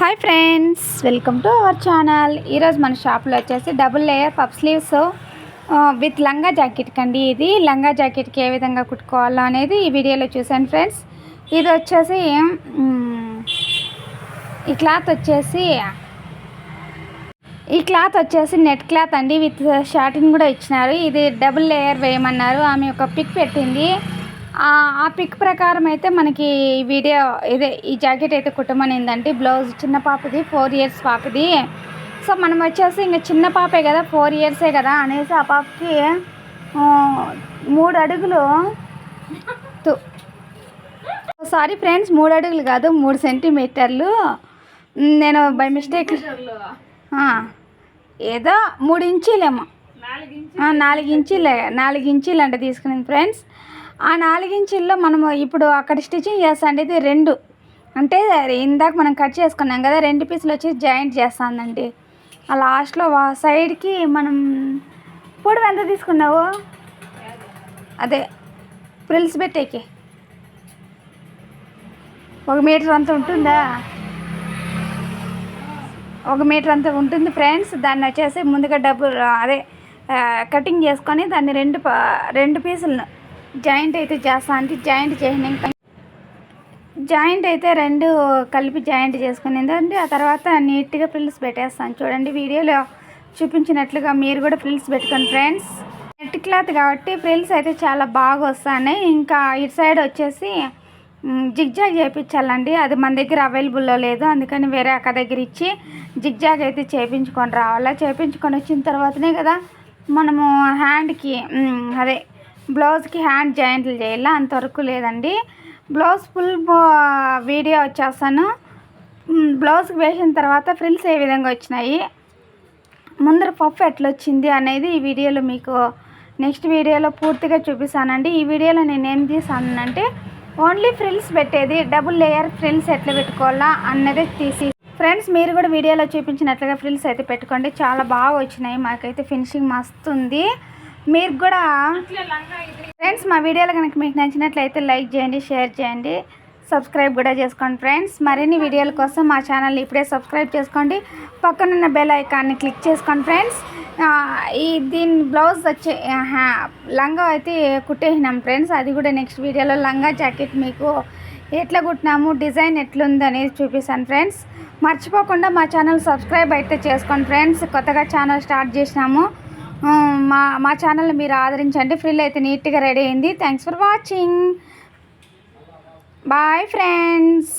Hi friends, welcome to our channel. ఈరోజు మన షాప్లో వచ్చేసి double layer puff sleeves with లంగా జాకెట్కి అండి. ఇది లంగా జాకెట్కి ఏ విధంగా కుట్టుకోవాలో అనేది ఈ వీడియోలో చూసాను ఫ్రెండ్స్. ఇది వచ్చేసి ఈ క్లాత్ వచ్చేసి నెట్ క్లాత్ అండి, విత్ షార్టింగ్ కూడా ఇచ్చినారు. ఇది డబుల్ లేయర్ వేయమన్నారు. ఆమె ఒక పిక్ పెట్టింది. ఆ పిక్ ప్రకారం అయితే మనకి వీడియో ఈ జాకెట్ అయితే కుట్టమనిందండి. బ్లౌజ్ చిన్న పాపది, 4 years పాపది. సో మనం వచ్చేసి ఇంకా చిన్న పాపే కదా, 4 years కదా అనేసి ఆ పాపకి 3 అడుగులు సారీ ఫ్రెండ్స్, 3 అడుగులు కాదు, 3 సెంటీమీటర్లు. నేను బై మిస్టేక్ ఏదో 3 ఇంచీలేమో, 4 ఇంచీలు అంటే తీసుకునేది ఫ్రెండ్స్. ఆ 4 ఇంచీల్లో మనము ఇప్పుడు అక్కడ స్టిచ్చింగ్ చేస్తాండి. ఇది 2 అంటే ఇందాక మనం కట్ చేసుకున్నాం కదా, 2 పీసులు వచ్చి జాయింట్ చేస్తాందండి. ఆ లాస్ట్లో సైడ్కి మనం పొడవు ఎంత తీసుకున్నావు, అదే ఫ్రిల్స్ పెట్టేకి 1 మీటర్ అంత ఉంటుందా, 1 మీటర్ అంత ఉంటుంది ఫ్రెండ్స్. దాన్ని వచ్చేసి ముందుగా కటింగ్ చేసుకొని దాన్ని 2 పీసులను జాయింట్ అయితే చేస్తా అంటే జాయింట్ అయితే 2 కలిపి జాయింట్ చేసుకునేదండి. ఆ తర్వాత నీట్గా ఫ్రిల్స్ పెట్టేస్తాను. చూడండి వీడియోలో చూపించినట్లుగా మీరు కూడా ఫ్రిల్స్ పెట్టుకోండి ఫ్రెండ్స్. నెట్ క్లాత్ కాబట్టి ఫ్రిల్స్ అయితే చాలా బాగా వస్తాయి. ఇంకా ఇటు సైడ్ వచ్చేసి జిగ్జాగ్ చేయించాలండి. అది మన దగ్గర అవైలబుల్లో లేదు, అందుకని వేరే అక్క దగ్గర ఇచ్చి జిగ్జాగ్ అయితే చేయించుకొని రావాలా. చేయించుకొని వచ్చిన తర్వాతనే కదా మనము హ్యాండ్కి బ్లౌజ్కి హ్యాండ్ జాయింట్లు చేయాలి. అంతవరకు లేదండి. బ్లౌజ్ ఫుల్ వీడియో వచ్చేస్తాను. బ్లౌజ్కి వేసిన తర్వాత ఫ్రిల్స్ ఏ విధంగా వచ్చినాయి, ముందర పఫ్ ఎట్లా వచ్చింది అనేది ఈ వీడియోలో మీకు నెక్స్ట్ వీడియోలో పూర్తిగా చూపిస్తానండి. ఈ వీడియోలో నేను ఏం తీసానంటే ఓన్లీ ఫ్రిల్స్ పెట్టేది, డబుల్ లేయర్ ఫ్రిల్స్ ఎట్లా పెట్టుకోవాలా అన్నది తీసి ఫ్రెండ్స్ మీరు కూడా వీడియోలో చూపించినట్లుగా ఫ్రిల్స్ అయితే పెట్టుకోండి. చాలా బాగా వచ్చినాయి, మాకైతే ఫినిషింగ్ మస్తు ఉంది. మీరు కూడా ఫ్రెండ్స్ మా వీడియోలు కనుక మీకు నచ్చినట్లయితే లైక్ చేయండి, షేర్ చేయండి, సబ్స్క్రైబ్ కూడా చేసుకోండి ఫ్రెండ్స్. మరిన్ని వీడియోల కోసం మా ఛానల్ని ఇప్పుడే సబ్స్క్రైబ్ చేసుకోండి, పక్కనున్న బెల్ ఐకాన్ని క్లిక్ చేసుకోండి ఫ్రెండ్స్. దీని బ్లౌజ్ వచ్చే లంగా అయితే కుట్టేసినాం ఫ్రెండ్స్. అది కూడా నెక్స్ట్ వీడియోలో లంగా జాకెట్ మీకు ఎట్లా కుట్టినాము, డిజైన్ ఎట్లుంది అనేది చూపిస్తాను ఫ్రెండ్స్. మర్చిపోకుండా మా ఛానల్ సబ్స్క్రైబ్ అయితే చేసుకోండి ఫ్రెండ్స్. కొత్తగా ఛానల్ స్టార్ట్ చేసినాము. మా ఛానల్ని మీరు ఆదరించండి. ఫ్రిల్ అయితే నీట్గా రెడీ అయింది. Thanks for watching. Bye friends.